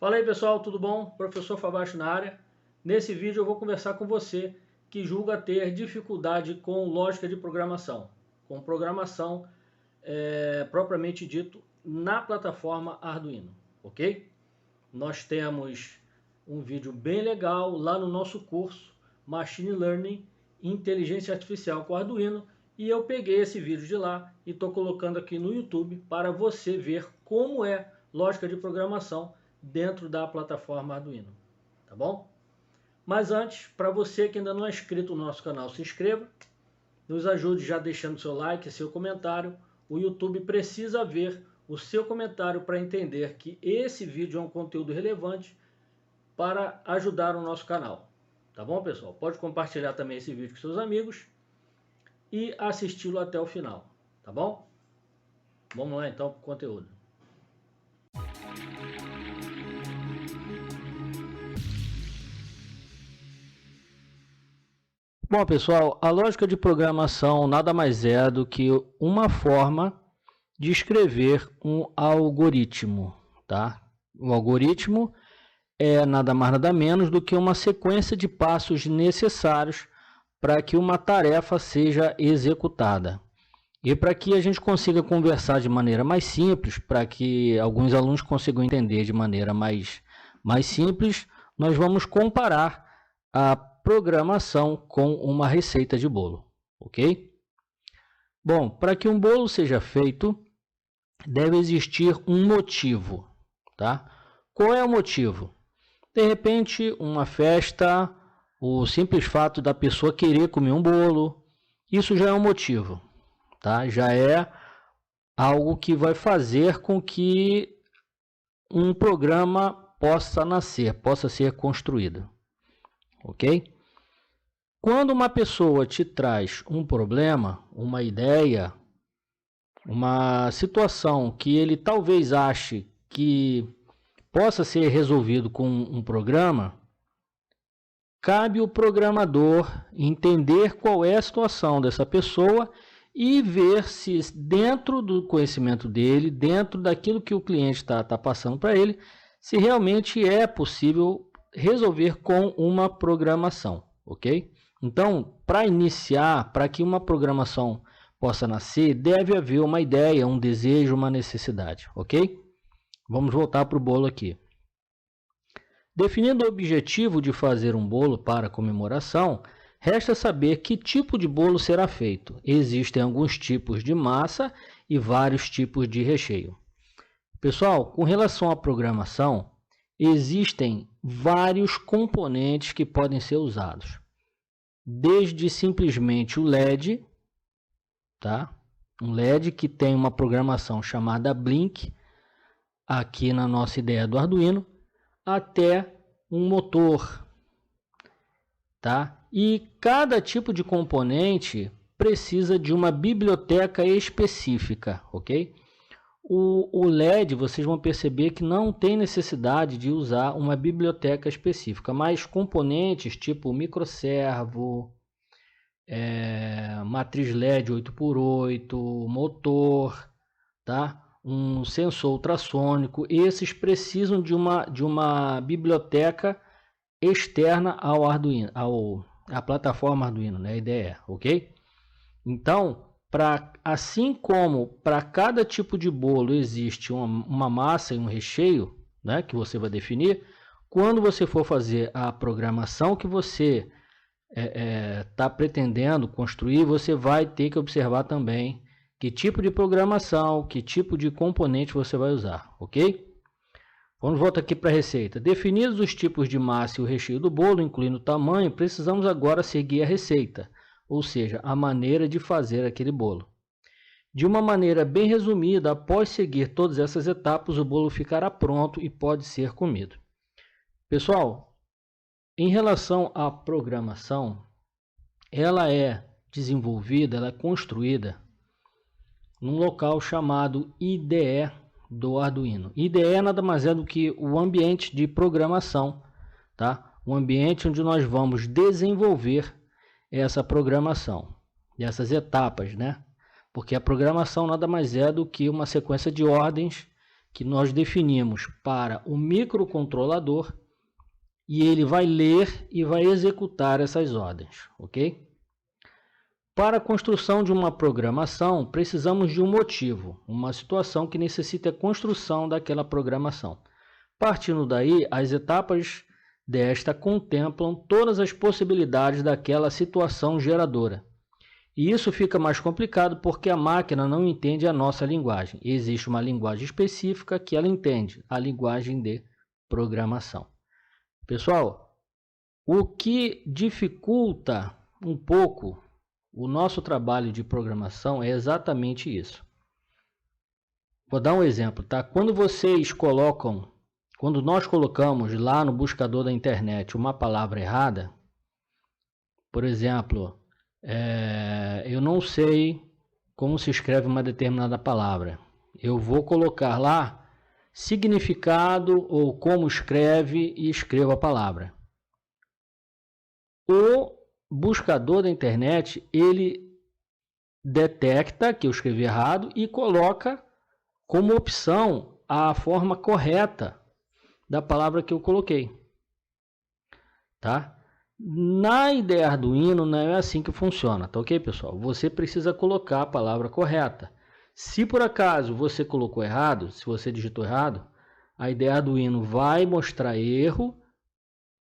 Fala aí pessoal, tudo bom? Professor Fabacho na área. Nesse vídeo eu vou conversar com você que julga ter dificuldade com lógica de programação, com programação propriamente dito na plataforma Arduino, ok? Nós temos um vídeo bem legal lá no nosso curso Machine Learning Inteligência Artificial com Arduino e eu peguei esse vídeo de lá e estou colocando aqui no YouTube para você ver como é lógica de programação dentro da plataforma Arduino, tá bom? Mas antes, para você que ainda não é inscrito no nosso canal, se inscreva, nos ajude já deixando seu like, seu comentário. O YouTube precisa ver o seu comentário para entender que esse vídeo é um conteúdo relevante para ajudar o nosso canal, tá bom, pessoal? Pode compartilhar também esse vídeo com seus amigos e assisti-lo até o final, tá bom? Vamos lá então para o conteúdo. Bom, pessoal, a lógica de programação nada mais é do que uma forma de escrever um algoritmo, tá? O algoritmo é nada mais nada menos do que uma sequência de passos necessários para que uma tarefa seja executada. E para que a gente consiga conversar de maneira mais simples, para que alguns alunos consigam entender de maneira mais simples, nós vamos comparar a programação com uma receita de bolo, ok? Bom, para que um bolo seja feito, deve existir um motivo, tá? Qual é o motivo? De repente, uma festa, o simples fato da pessoa querer comer um bolo, isso já é um motivo, tá? Já é algo que vai fazer com que um programa possa nascer, possa ser construído, ok? Quando uma pessoa te traz um problema, uma ideia, uma situação que ele talvez ache que possa ser resolvido com um programa, cabe ao programador entender qual é a situação dessa pessoa e ver se dentro do conhecimento dele, dentro daquilo que o cliente está passando para ele, se realmente é possível resolver com uma programação, ok? Então, para iniciar, para que uma programação possa nascer, deve haver uma ideia, um desejo, uma necessidade, ok? Vamos voltar para o bolo aqui. Definindo o objetivo de fazer um bolo para comemoração, resta saber que tipo de bolo será feito. Existem alguns tipos de massa e vários tipos de recheio. Pessoal, com relação à programação, existem vários componentes que podem ser usados. Desde simplesmente o LED, tá? Um LED que tem uma programação chamada Blink, aqui na nossa ideia do Arduino, até um motor, tá? E cada tipo de componente precisa de uma biblioteca específica, ok? O LED, vocês vão perceber que não tem necessidade de usar uma biblioteca específica, mas componentes tipo microservo, matriz LED 8x8, motor, tá? Um sensor ultrassônico, esses precisam de uma biblioteca externa ao Arduino, à plataforma Arduino, né? IDE, ok? Então, assim como para cada tipo de bolo existe uma massa e um recheio, né, que você vai definir, quando você for fazer a programação que você está pretendendo construir, você vai ter que observar também que tipo de programação, que tipo de componente você vai usar, ok? Vamos voltar aqui para a receita. Definidos os tipos de massa e o recheio do bolo, incluindo o tamanho, precisamos agora seguir a receita, ou seja, a maneira de fazer aquele bolo. De uma maneira bem resumida, após seguir todas essas etapas, o bolo ficará pronto e pode ser comido. Pessoal, em relação à programação, ela é desenvolvida, ela é construída num local chamado IDE do Arduino. IDE nada mais é do que o ambiente de programação, tá? O ambiente onde nós vamos desenvolver essa programação, essas etapas, né? Porque a programação nada mais é do que uma sequência de ordens que nós definimos para o microcontrolador e ele vai ler e vai executar essas ordens, ok? Para a construção de uma programação, precisamos de um motivo, uma situação que necessita a construção daquela programação. Partindo daí, as etapas desta contemplam todas as possibilidades daquela situação geradora. E isso fica mais complicado porque a máquina não entende a nossa linguagem. Existe uma linguagem específica que ela entende, a linguagem de programação. Pessoal, o que dificulta um pouco o nosso trabalho de programação é exatamente isso. Vou dar um exemplo, tá? Quando nós colocamos lá no buscador da internet uma palavra errada, por exemplo, eu não sei como se escreve uma determinada palavra. Eu vou colocar lá significado ou como escreve e escrevo a palavra. O buscador da internet, ele detecta que eu escrevi errado e coloca como opção a forma correta da palavra que eu coloquei. Tá? Na IDE Arduino não é assim que funciona, tá ok, pessoal? Você precisa colocar a palavra correta. Se por acaso você colocou errado, se você digitou errado, a IDE Arduino vai mostrar erro,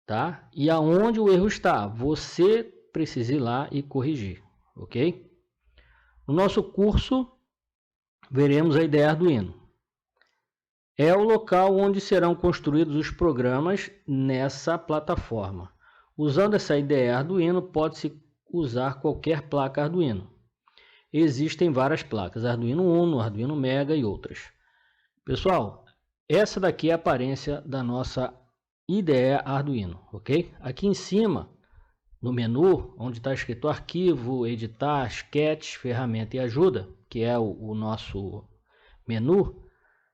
tá? E aonde o erro está, você precisa ir lá e corrigir, ok? No nosso curso, veremos a IDE Arduino. É o local onde serão construídos os programas nessa plataforma. Usando essa IDE Arduino, pode-se usar qualquer placa Arduino. Existem várias placas, Arduino Uno, Arduino Mega e outras. Pessoal, essa daqui é a aparência da nossa IDE Arduino, ok? Aqui em cima, no menu, onde está escrito arquivo, editar, sketch, ferramenta e ajuda, que é o nosso menu,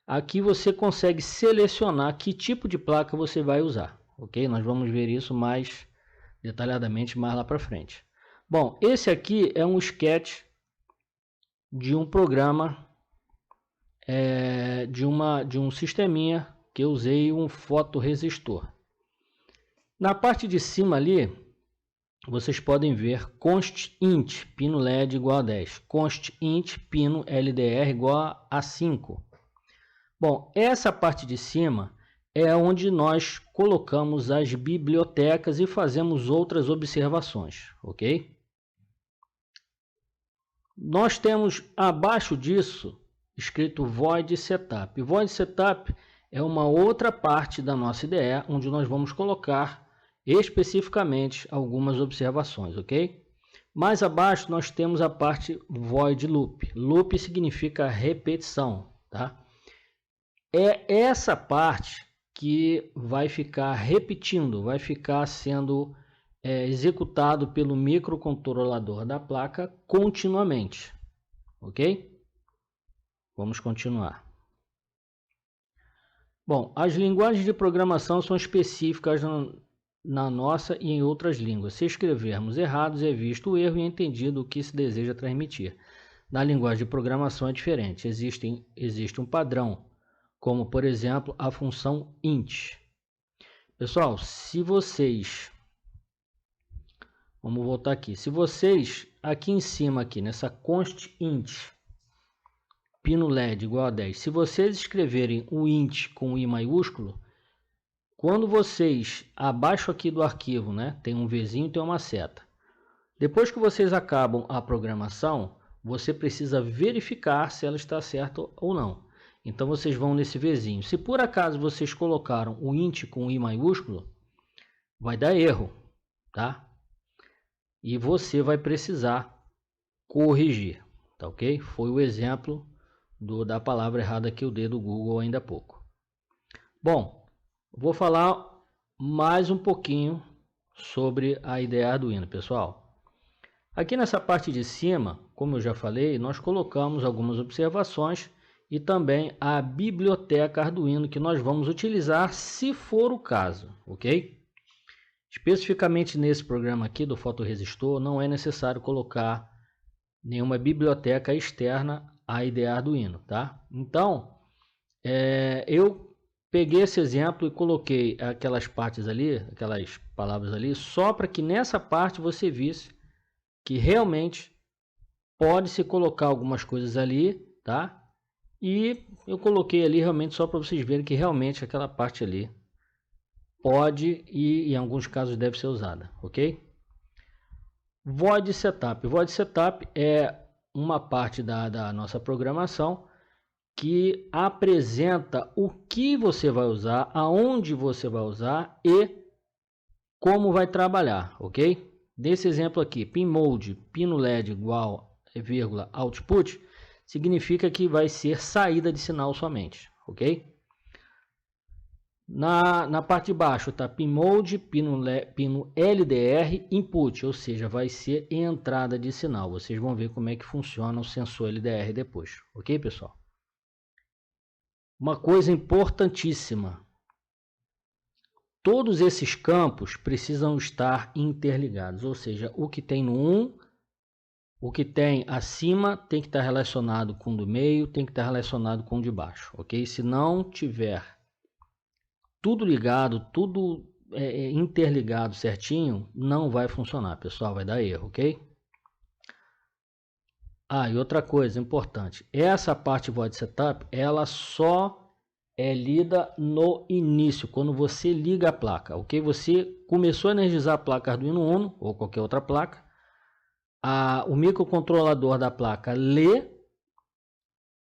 aqui você consegue selecionar que tipo de placa você vai usar, ok? Nós vamos ver isso mais detalhadamente mais lá para frente. Bom, esse aqui é um sketch de um programa, de um sisteminha que eu usei um fotoresistor. Na parte de cima ali, vocês podem ver const int pino LED igual a 10, const int pino LDR igual a 5. Bom, essa parte de cima é onde nós colocamos as bibliotecas e fazemos outras observações, ok? Nós temos abaixo disso escrito void setup. Void setup é uma outra parte da nossa IDE onde nós vamos colocar especificamente algumas observações, ok? Mais abaixo nós temos a parte void loop. Loop significa repetição, tá? É essa parte que vai ficar repetindo, vai ficar sendo executado pelo microcontrolador da placa continuamente, ok? Vamos continuar. Bom, as linguagens de programação são específicas na nossa e em outras línguas. Se escrevermos errados, é visto o erro e entendido o que se deseja transmitir. Na linguagem de programação é diferente. Existe um padrão, como por exemplo a função int. Pessoal, se vocês... Vamos voltar aqui. Se vocês, aqui em cima, aqui nessa const int, pino LED igual a 10, se vocês escreverem o int com I maiúsculo, quando vocês, abaixo aqui do arquivo, né, tem um Vzinho e tem uma seta. Depois que vocês acabam a programação, você precisa verificar se ela está certa ou não. Então vocês vão nesse Vzinho. Se por acaso vocês colocaram o int com I maiúsculo, vai dar erro, tá? E você vai precisar corrigir, tá ok? Foi o exemplo da palavra errada que eu dei do Google ainda há pouco. Bom, vou falar mais um pouquinho sobre a IDE Arduino, pessoal. Aqui nessa parte de cima, como eu já falei, nós colocamos algumas observações e também a biblioteca Arduino que nós vamos utilizar se for o caso, ok? Especificamente nesse programa aqui do fotoresistor, não é necessário colocar nenhuma biblioteca externa à IDE Arduino, tá? Então, eu peguei esse exemplo e coloquei aquelas partes ali, aquelas palavras ali, só para que nessa parte você visse que realmente pode se colocar algumas coisas ali, tá? E eu coloquei ali realmente só para vocês verem que realmente aquela parte ali pode e em alguns casos deve ser usada, ok? Void Setup. Void Setup é uma parte da nossa programação que apresenta o que você vai usar, aonde você vai usar e como vai trabalhar, ok? Nesse exemplo aqui, pin mode, pino LED igual, vírgula, output, significa que vai ser saída de sinal somente, ok? Na parte de baixo está pin mode, pino LDR, input, ou seja, vai ser entrada de sinal. Vocês vão ver como é que funciona o sensor LDR depois, ok, pessoal? Uma coisa importantíssima, todos esses campos precisam estar interligados, ou seja, o que tem no 1, o que tem acima tem que estar relacionado com o do meio, tem que estar relacionado com o de baixo, ok? Se não tiver tudo ligado, tudo interligado certinho, não vai funcionar, pessoal, vai dar erro, ok? Ah, e outra coisa importante, essa parte Void Setup, ela só é lida no início, quando você liga a placa, ok? Você começou a energizar a placa Arduino Uno ou qualquer outra placa, o microcontrolador da placa lê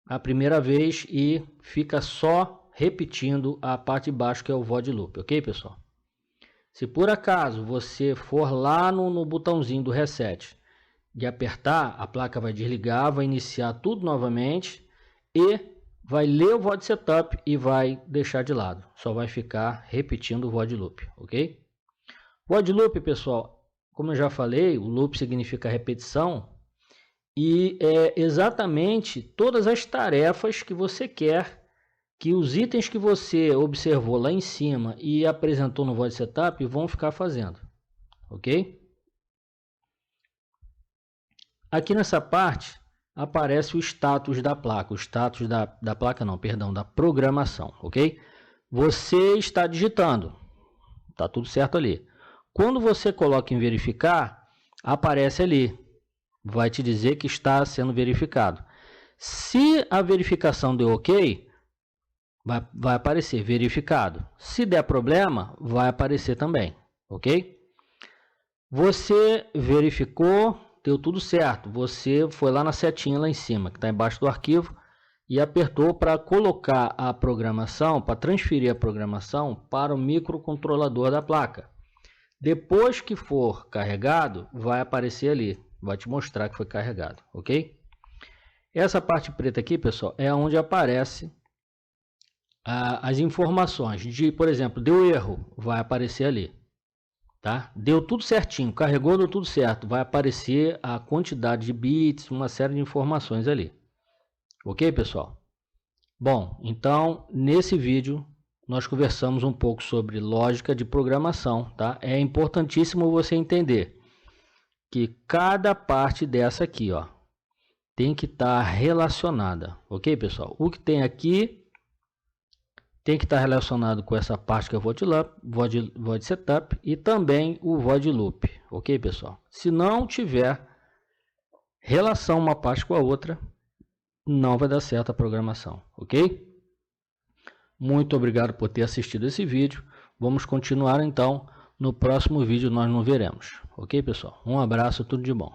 a primeira vez e fica só repetindo a parte de baixo que é o void loop, ok, pessoal? Se por acaso você for lá no botãozinho do reset e apertar, a placa vai desligar, vai iniciar tudo novamente e vai ler o void setup e vai deixar de lado. Só vai ficar repetindo o void loop, ok? Void loop, pessoal, como eu já falei, o loop significa repetição e é exatamente todas as tarefas que você quer que os itens que você observou lá em cima e apresentou no Void Setup vão ficar fazendo, ok? Aqui nessa parte aparece o status da placa, o status da placa não, perdão, da programação, ok? Você está digitando, tá tudo certo ali. Quando você coloca em verificar, aparece ali, vai te dizer que está sendo verificado. Se a verificação deu ok, vai aparecer verificado. Se der problema, vai aparecer também, ok? Você verificou, deu tudo certo. Você foi lá na setinha lá em cima, que está embaixo do arquivo, e apertou para colocar a programação, para transferir a programação para o microcontrolador da placa. Depois que for carregado, vai aparecer ali, vai te mostrar que foi carregado, ok? Essa parte preta aqui, pessoal, é onde aparece as informações de, por exemplo, deu erro, vai aparecer ali, tá? Deu tudo certinho, carregou, deu tudo certo, vai aparecer a quantidade de bits, uma série de informações ali, ok, pessoal? Bom, então nesse vídeo nós conversamos um pouco sobre lógica de programação, tá? É importantíssimo você entender que cada parte dessa aqui, ó, tem que estar relacionada, ok, pessoal? O que tem aqui tem que estar relacionado com essa parte que é o void setup e também o void loop, ok, pessoal? Se não tiver relação uma parte com a outra, não vai dar certo a programação, ok? Muito obrigado por ter assistido esse vídeo. Vamos continuar então. No próximo vídeo nós nos veremos, ok, pessoal? Um abraço, tudo de bom.